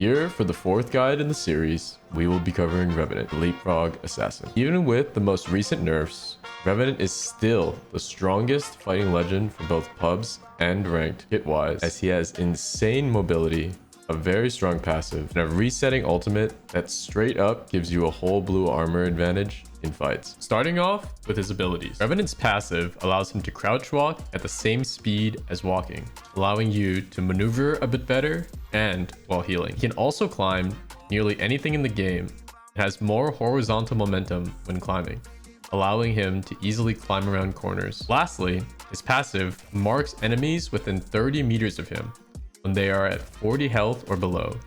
Here for the fourth guide in the series, we will be covering Revenant, the Leapfrog Assassin. Even with the most recent nerfs, Revenant is still the strongest fighting legend for both pubs and ranked hit-wise, as he has insane mobility, a very strong passive, and a resetting ultimate that straight up gives you a whole blue armor advantage in fights. Starting off with his abilities. Revenant's passive allows him to crouch walk at the same speed as walking, allowing you to maneuver a bit better and while healing. He can also climb nearly anything in the game and has more horizontal momentum when climbing, allowing him to easily climb around corners. Lastly, his passive marks enemies within 30 meters of him when they are at 40 health or below,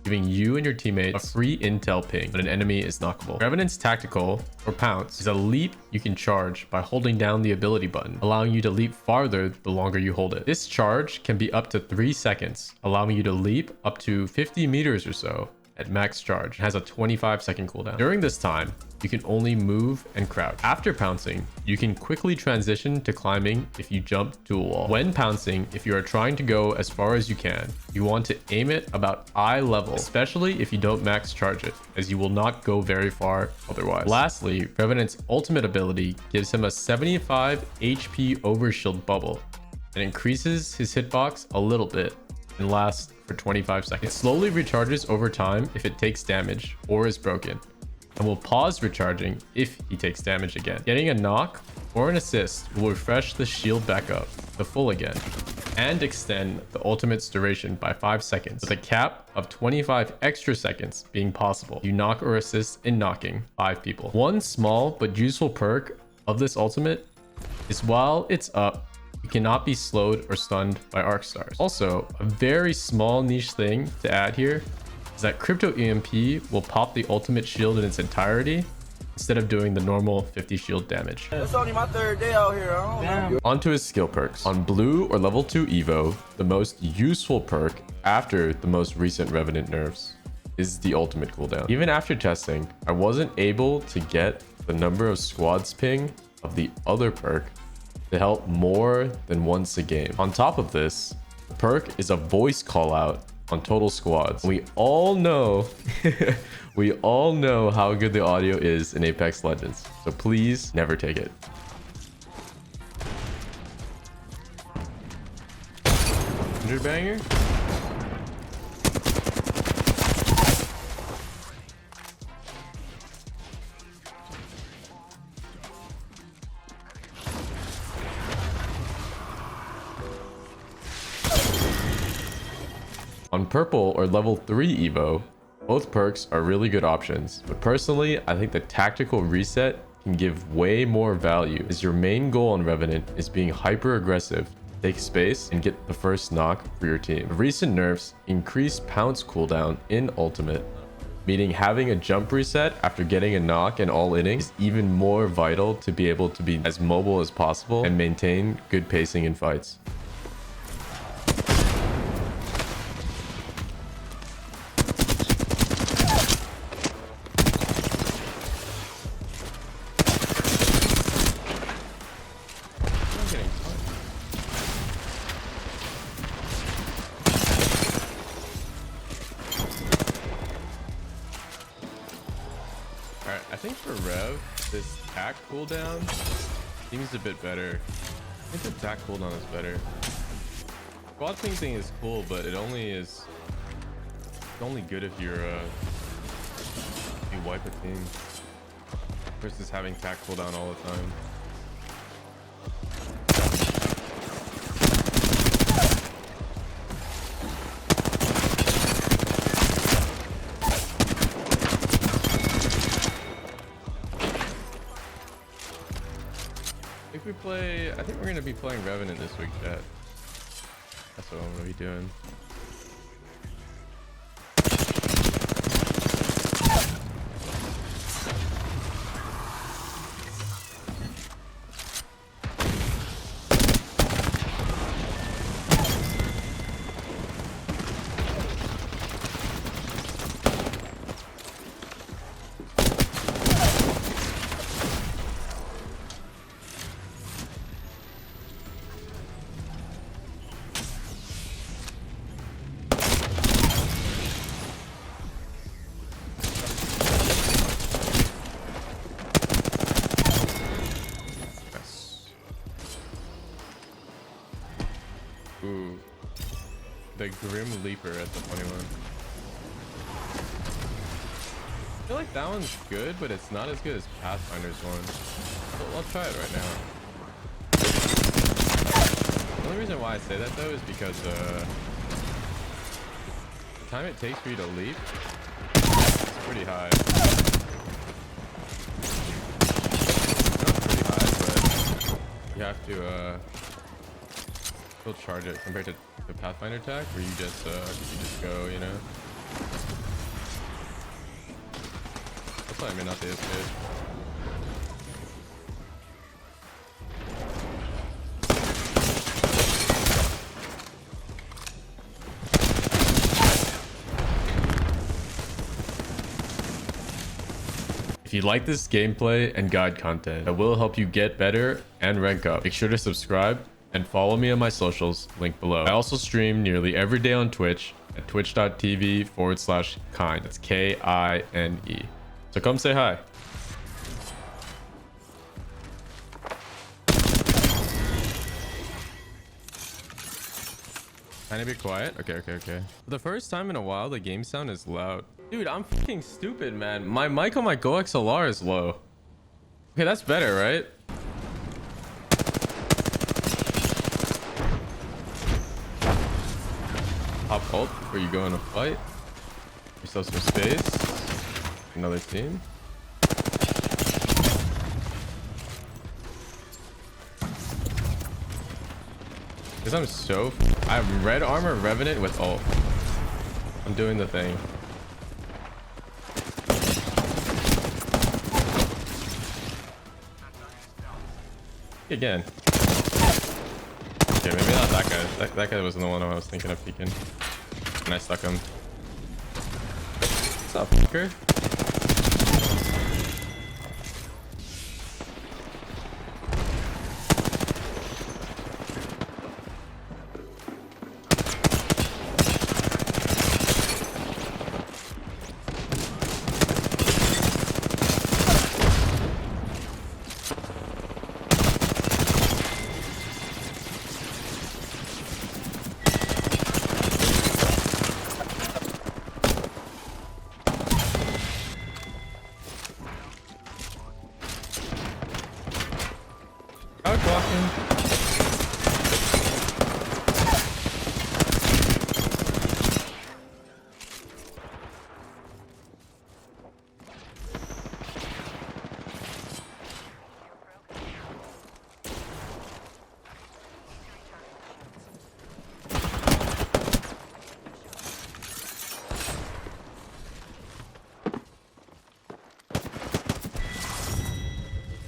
giving you and your teammates a free intel ping when an enemy is knockable. Revenant's tactical, or pounce, is a leap you can charge by holding down the ability button, allowing you to leap farther the longer you hold it. This charge can be up to 3 seconds, allowing you to leap up to 50 meters or so at max charge. It has a 25-second cooldown. During this time, you can only move and crouch. After pouncing, you can quickly transition to climbing if you jump to a wall. When pouncing, if you are trying to go as far as you can, you want to aim it about eye level, especially if you don't max charge it, as you will not go very far otherwise. Lastly, Revenant's ultimate ability gives him a 75 HP overshield bubble and increases his hitbox a little bit and lasts for 25 seconds. It slowly recharges over time if it takes damage or is broken, and will pause recharging if he takes damage again. Getting a knock or an assist will refresh the shield back up to full again and extend the ultimate's duration by 5 seconds, with a cap of 25 extra seconds being possible. You knock or assist in knocking 5 people. One small but useful perk of this ultimate is while it's up, you cannot be slowed or stunned by arc stars. Also, a very small niche thing to add here is that Crypto EMP will pop the ultimate shield in its entirety instead of doing the normal 50 shield damage. It's only my third day out here. I don't know. Onto his skill perks. On blue or level 2 Evo, the most useful perk after the most recent Revenant nerfs is the ultimate cooldown. Even after testing, I wasn't able to get the number of squads ping of the other perk to help more than once a game. On top of this, the perk is a voice call out on total squads. We all know we all know how good the audio is in Apex Legends, so please never take it. 100 banger. On purple or level 3 Evo, both perks are really good options, but personally, I think the tactical reset can give way more value, as your main goal on Revenant is being hyper aggressive, take space, and get the first knock for your team. The recent nerfs increase pounce cooldown in ultimate, meaning having a jump reset after getting a knock and all innings is even more vital to be able to be as mobile as possible and maintain good pacing in fights. Alright, I think for Rev, this tack cooldown seems a bit better. I think the tack cooldown is better. Squad ping thing is cool, but it's only good if you're you wipe a team versus having tack cooldown all the time. I think we're gonna be playing Revenant this week, chat. That's what I'm gonna be doing. the Grim Leaper as the funny one. I feel like that one's good, but it's not as good as Pathfinder's one. So I'll try it right now. The only reason why I say that though is because the time it takes for you to leap is pretty high. Not pretty high, but you have to still charge it compared to the Pathfinder attack where you just go, you know. That's why I may not be as good. If you like this gameplay and guide content that will help you get better and rank up, make sure to subscribe and follow me on my socials, link below. I also stream nearly every day on Twitch at twitch.tv/kine. That's Kine. So come say hi. Can I be quiet? Okay. For the first time in a while, the game sound is loud. Dude, I'm fucking stupid, man. My mic on my Go XLR is low. Okay, that's better, right? Pop ult before you go in a fight. Yourself some space. Another team. Because I'm red armor Revenant with ult. I'm doing the thing. Again. Okay, maybe not that guy. That guy wasn't the one I was thinking of peeking. And I stuck him. What's up, fucker? Blocking.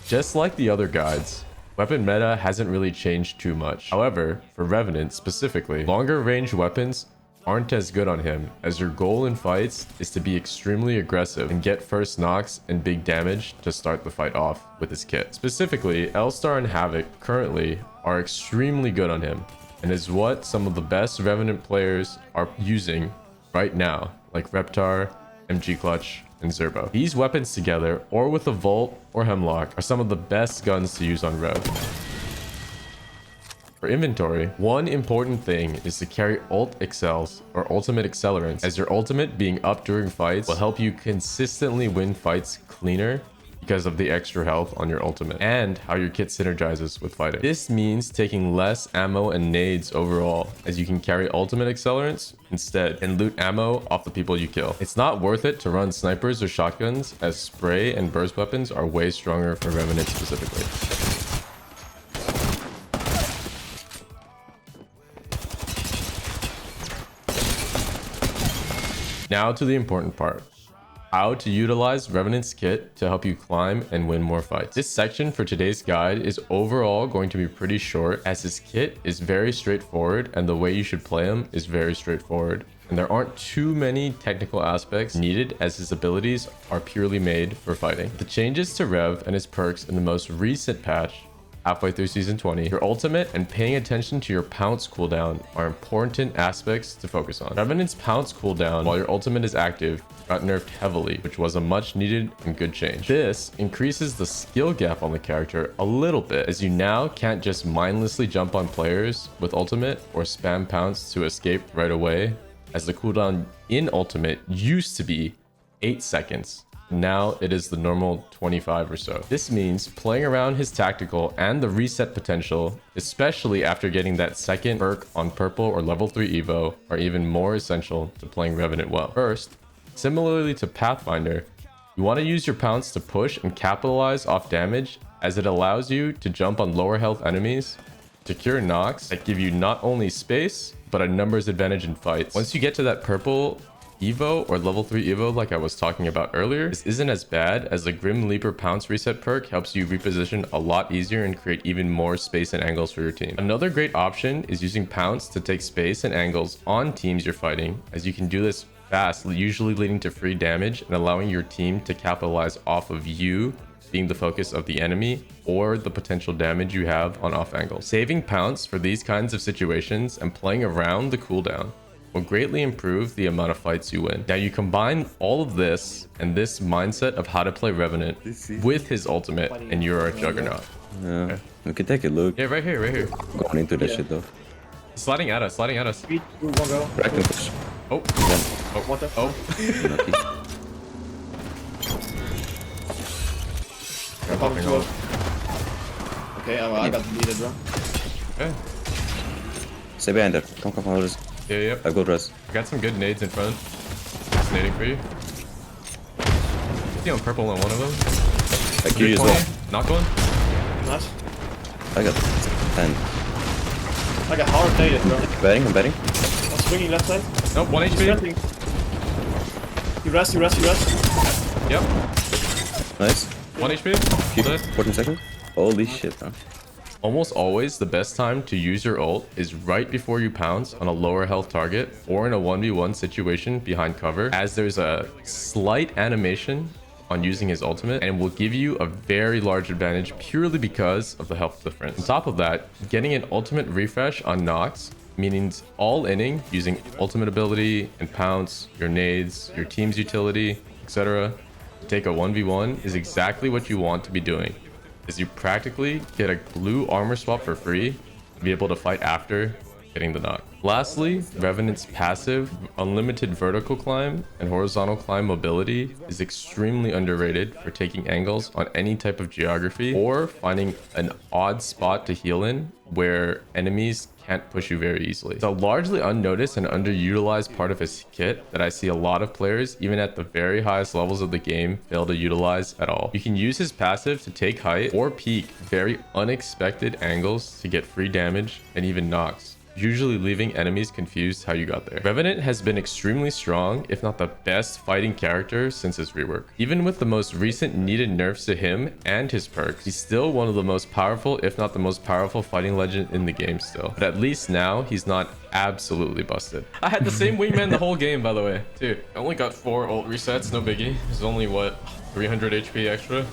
Just like the other guides, weapon meta hasn't really changed too much. However, for Revenant specifically, longer range weapons aren't as good on him, as your goal in fights is to be extremely aggressive and get first knocks and big damage to start the fight off with his kit. Specifically, L-Star and Havoc currently are extremely good on him, and is what some of the best Revenant players are using right now, like Reptar, MG Clutch, and Zerbo. These weapons together, or with a Volt or Hemlock, are some of the best guns to use on Rev. For inventory, one important thing is to carry ult excels or ultimate accelerants, as your ultimate being up during fights will help you consistently win fights cleaner because of the extra health on your ultimate and how your kit synergizes with fighting. This means taking less ammo and nades overall, as you can carry ultimate accelerants instead and loot ammo off the people you kill. It's not worth it to run snipers or shotguns, as spray and burst weapons are way stronger for Revenant specifically. Now to the important part. How to utilize Revenant's kit to help you climb and win more fights. This section for today's guide is overall going to be pretty short, as his kit is very straightforward and the way you should play him is very straightforward. And there aren't too many technical aspects needed, as his abilities are purely made for fighting. The changes to Rev and his perks in the most recent patch halfway through season 20. Your ultimate and paying attention to your pounce cooldown are important aspects to focus on. Revenant's pounce cooldown while your ultimate is active got nerfed heavily, which was a much needed and good change. This increases the skill gap on the character a little bit, as you now can't just mindlessly jump on players with ultimate or spam pounce to escape right away, as the cooldown in ultimate used to be 8 seconds. Now it is the normal 25 or so. This means playing around his tactical and the reset potential, especially after getting that second perk on purple or level 3 Evo, are even more essential to playing Revenant well. First, similarly to Pathfinder, you want to use your pounce to push and capitalize off damage, as it allows you to jump on lower health enemies, secure knocks that give you not only space, but a numbers advantage in fights. Once you get to that purple Evo or level 3 Evo like I was talking about earlier, this isn't as bad, as the Grim Leaper Pounce reset perk helps you reposition a lot easier and create even more space and angles for your team. Another great option is using Pounce to take space and angles on teams you're fighting, as you can do this fast, usually leading to free damage and allowing your team to capitalize off of you being the focus of the enemy or the potential damage you have on off angles. Saving Pounce for these kinds of situations and playing around the cooldown will greatly improve the amount of fights you win. Now you combine all of this and this mindset of how to play Revenant with his ultimate and you're a juggernaut. Yeah, Okay. we could take a look. Yeah, right here, right here. Going into this shit though. Sliding at us, sliding at us. 3, 2, 1, go. I can push. Oh, Then, What the oh. lucky. They're popping off. Okay, I got needed, bro. Okay. Stay behind there. Come on, res. Yeah, yeah. I go res. I got some good nades in front. Just nading for you. See on purple on one of them. I kill you as well. Knock one. Nice. I got 10. I got hard naded, bro. I'm betting. I'm swinging left side. Nope, 1 He's HP. resting. You rest. Yep. Nice. 1 HP. Keep Dead. 14 seconds. Holy shit, man. Almost always the best time to use your ult is right before you pounce on a lower health target or in a 1v1 situation behind cover, as there's a slight animation on using his ultimate and will give you a very large advantage purely because of the health difference. On top of that, getting an ultimate refresh on knocks, meaning all inning using ultimate ability and pounce, your nades, your team's utility, etc. to take a 1v1 is exactly what you want to be doing, as you practically get a blue armor swap for free to be able to fight after getting the knock. Lastly, Revenant's passive, unlimited vertical climb and horizontal climb mobility is extremely underrated for taking angles on any type of geography or finding an odd spot to heal in where enemies can't push you very easily. It's a largely unnoticed and underutilized part of his kit that I see a lot of players, even at the very highest levels of the game, fail to utilize at all. You can use his passive to take height or peek very unexpected angles to get free damage and even knocks, usually leaving enemies confused how you got there. Revenant has been extremely strong, if not the best fighting character since his rework. Even with the most recent needed nerfs to him and his perks, he's still one of the most powerful, if not the most powerful fighting legend in the game still. But at least now he's not absolutely busted. I had the same wingman the whole game, by the way. Dude, I only got 4 ult resets, no biggie. There's only, what, 300 HP extra?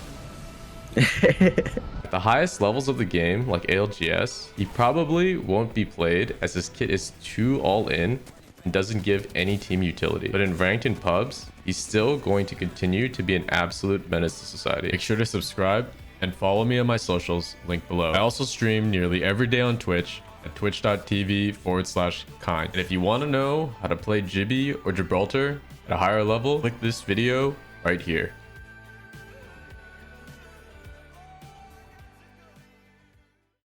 At the highest levels of the game, like ALGS, he probably won't be played as his kit is too all in and doesn't give any team utility. But in ranked and pubs, he's still going to continue to be an absolute menace to society. Make sure to subscribe and follow me on my socials, linked below. I also stream nearly every day on Twitch at twitch.tv/kind. And if you want to know how to play Jibby or Gibraltar at a higher level, click this video right here.